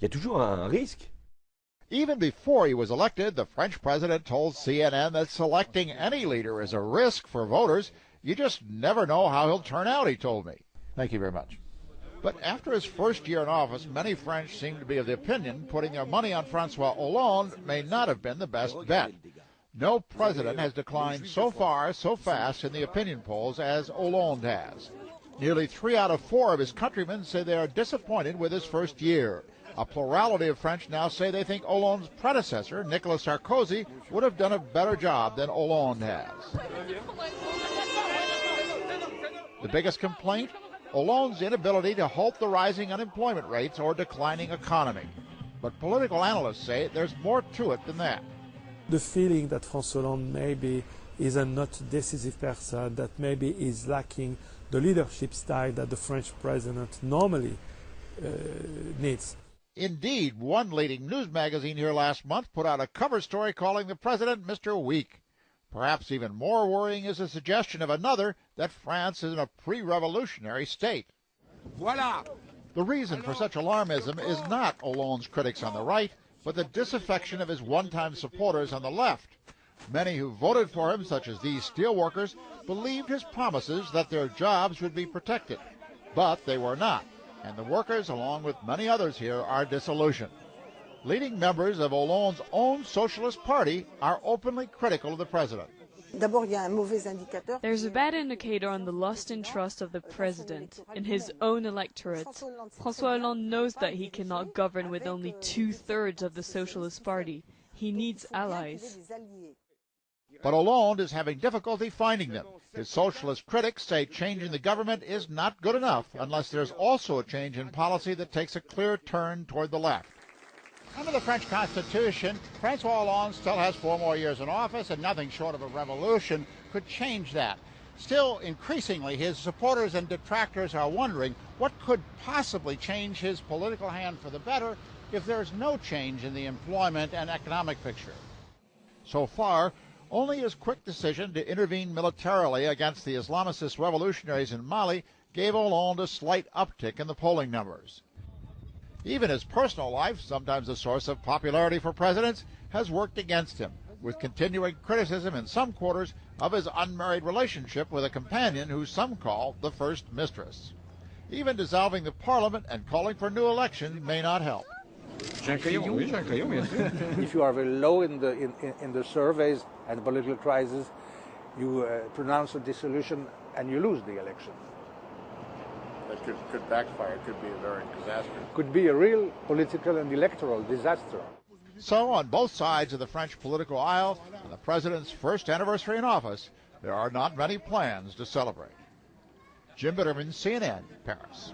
Il y a toujours un risque. Even before he was elected, the French president told CNN that selecting any leader is a risk for voters. You just never know how he'll turn out, he told me. Thank you very much. But after his first year in office, many French seem to be of the opinion putting their money on Francois Hollande may not have been the best bet. No president has declined so far, so fast in the opinion polls as Hollande has. Nearly 3 out of 4 of his countrymen say they are disappointed with his first year. A plurality of French now say they think Hollande's predecessor, Nicolas Sarkozy, would have done a better job than Hollande has. The biggest complaint? Hollande's inability to halt the rising unemployment rates or declining economy. But political analysts say there's more to it than that. The feeling that François Hollande maybe is a not decisive person, that maybe is lacking the leadership style that the French president normally needs. Indeed, one leading news magazine here last month put out a cover story calling the president Mr. Weak. Perhaps even more worrying is the suggestion of another that France is in a pre-revolutionary state. Voilà. The reason for such alarmism is not Hollande's critics on the right, but the disaffection of his one-time supporters on the left. Many who voted for him, such as these steelworkers, believed his promises that their jobs would be protected. But they were not, and the workers, along with many others here, are disillusioned. Leading members of Hollande's own Socialist Party are openly critical of the president. There's a bad indicator on the lost in trust of the president in his own electorate. François Hollande knows that he cannot govern with only 2/3 of the Socialist Party. He needs allies. But Hollande is having difficulty finding them. His socialist critics say changing the government is not good enough unless there's also a change in policy that takes a clear turn toward the left. Under the French Constitution, Francois Hollande still has 4 more years in office, and nothing short of a revolution could change that. Still, increasingly, his supporters and detractors are wondering what could possibly change his political hand for the better if there's no change in the employment and economic picture. So far, only his quick decision to intervene militarily against the Islamicist revolutionaries in Mali gave Hollande a slight uptick in the polling numbers. Even his personal life, sometimes a source of popularity for presidents, has worked against him, with continuing criticism in some quarters of his unmarried relationship with a companion who some call the first mistress. Even dissolving the parliament and calling for new elections may not help. If you are very low in the surveys and political crisis, you pronounce a dissolution and you lose the election. That could backfire. It could be a very disaster. Could be a real political and electoral disaster. So, on both sides of the French political aisle, on the president's first anniversary in office, there are not many plans to celebrate. Jim Bitterman, CNN, Paris.